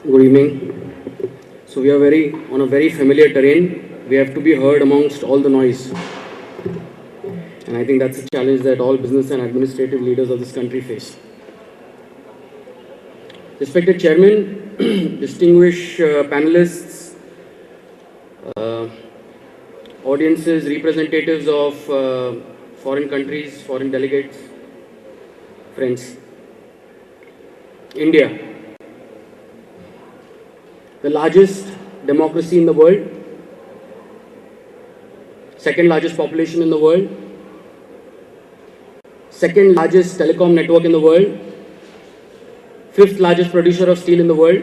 Good evening. So we are on a very familiar terrain. We have to be heard amongst all the noise. And I think that's a challenge that all business and administrative leaders of this country face. Respected Chairman, distinguished panelists, audiences, representatives of foreign countries, foreign delegates, friends. India, the largest democracy in the world, second largest population in the world, second largest telecom network in the world, fifth largest producer of steel in the world,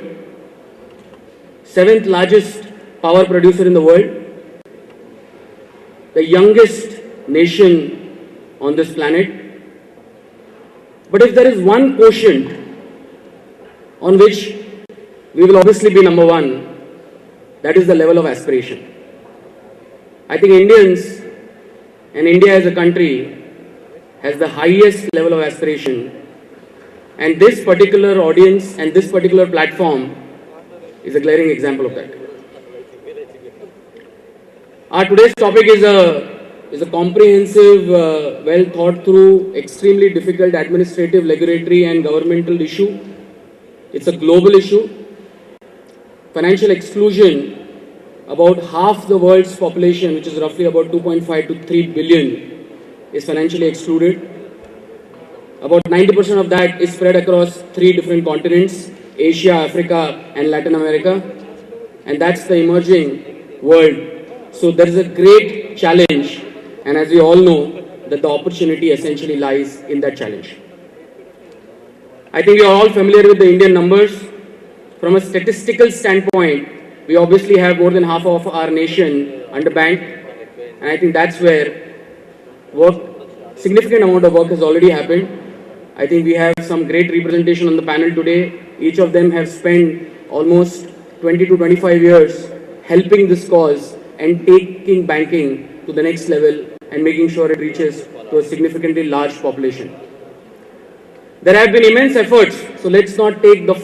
seventh largest power producer in the world, the youngest nation on this planet. But if there is one quotient on which we will obviously be number one, that is the level of aspiration. I think Indians and India as a country has the highest level of aspiration, and this particular audience and this particular platform is a glaring example of that. Our today's topic is a comprehensive, well thought through, extremely difficult administrative, regulatory and governmental issue. It's a global issue. Financial exclusion, about half the world's population, which is roughly about 2.5 to 3 billion, is financially excluded. About 90% of that is spread across 3 different continents: Asia, Africa and Latin America. And that's the emerging world. So there is a great challenge, and as we all know, that the opportunity essentially lies in that challenge. I think we are all familiar with the Indian numbers. From a statistical standpoint, we obviously have more than half of our nation underbanked, and I think that's where significant amount of work has already happened. I think we have some great representation on the panel today. Each of them have spent almost 20 to 25 years helping this cause and taking banking to the next level and making sure it reaches to a significantly large population. There have been immense efforts, so let's not take the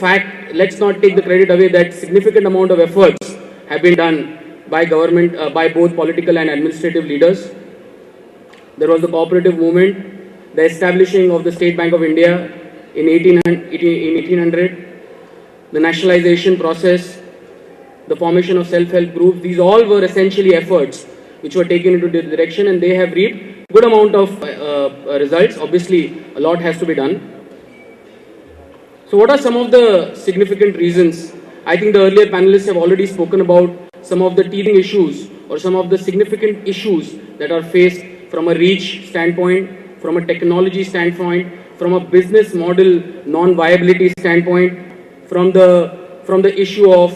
credit away that significant amount of efforts have been done by government, by both political and administrative leaders. There was the cooperative movement, the establishing of the State Bank of India in 1800, the nationalization process, the formation of self-help groups. These all were essentially efforts which were taken into this direction, and they have reaped good amount of results. Obviously, a lot has to be done. So what are some of the significant reasons? I think the earlier panelists have already spoken about some of the teething issues or some of the significant issues that are faced from a reach standpoint, from a technology standpoint, from a business model non-viability standpoint, from the issue of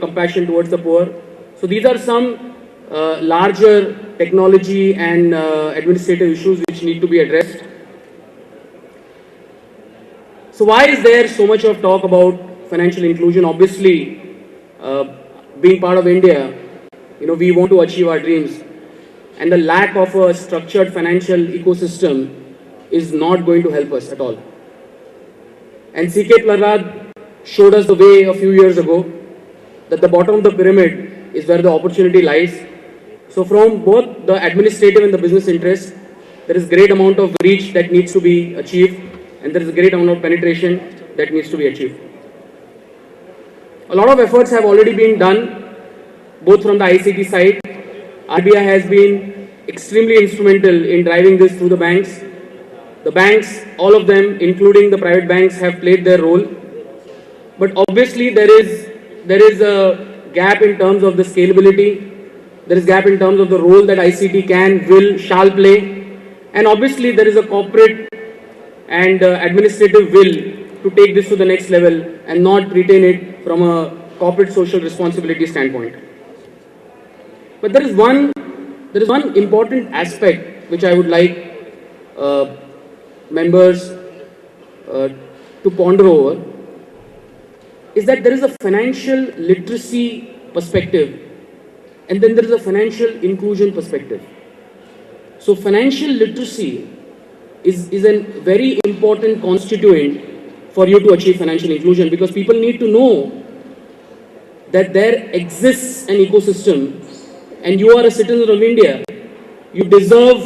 compassion towards the poor. So these are some larger technology and administrative issues which need to be addressed. So why is there so much of talk about financial inclusion? Obviously, being part of India, we want to achieve our dreams, and the lack of a structured financial ecosystem is not going to help us at all. And C.K. Prahalad showed us the way a few years ago that the bottom of the pyramid is where the opportunity lies. So from both the administrative and the business interest, there is great amount of reach that needs to be achieved, and there is a great amount of penetration that needs to be achieved. A lot of efforts have already been done, both from the ICT side. RBI has been extremely instrumental in driving this through the banks. The banks, all of them, including the private banks, have played their role. But obviously there is a gap in terms of the scalability. There is a gap in terms of the role that ICT can, will, shall play. And obviously there is a corporate and administrative will to take this to the next level and not retain it from a corporate social responsibility standpoint. But there is one important aspect which I would like members to ponder over, is that there is a financial literacy perspective and then there is a financial inclusion perspective. So financial literacy is a very important constituent for you to achieve financial inclusion, because people need to know that there exists an ecosystem and you are a citizen of India, you deserve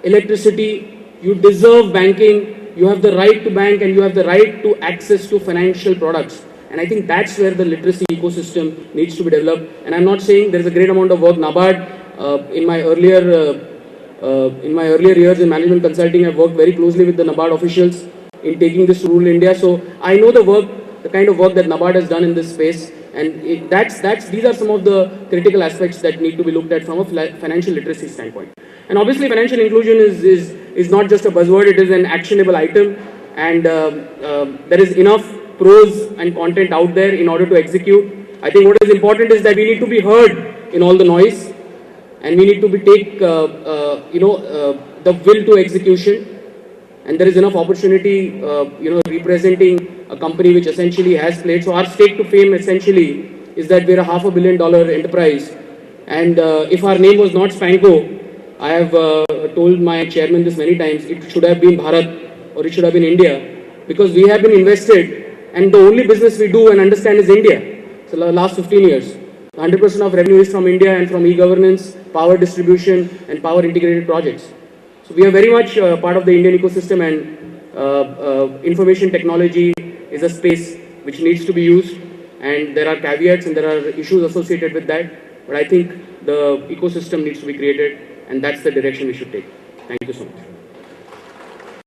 electricity, you deserve banking, you have the right to bank and you have the right to access to financial products. And I think that's where the literacy ecosystem needs to be developed. And I'm not saying there is a great amount of work. NABARD, in my earlier years in management consulting, I've worked very closely with the NABARD officials in taking this to rural India. So I know the kind of work that NABARD has done in this space. And these are some of the critical aspects that need to be looked at from a financial literacy standpoint. And obviously financial inclusion is not just a buzzword, it is an actionable item. And there is enough prose and content out there in order to execute. I think what is important is that we need to be heard in all the noise, and we need to take the will to execution. And there is enough opportunity, representing a company which essentially has played. So our stake to fame essentially is that we're a $500 million enterprise. And if our name was not Spanco, I have told my chairman this many times, it should have been Bharat or it should have been India, because we have been invested. And the only business we do and understand is India. So the last 15 years, 100% of revenue is from India and from e-governance, power distribution and power integrated projects. So we are very much part of the Indian ecosystem, and information technology is a space which needs to be used, and there are caveats and there are issues associated with that. But I think the ecosystem needs to be created, and that's the direction we should take. Thank you so much.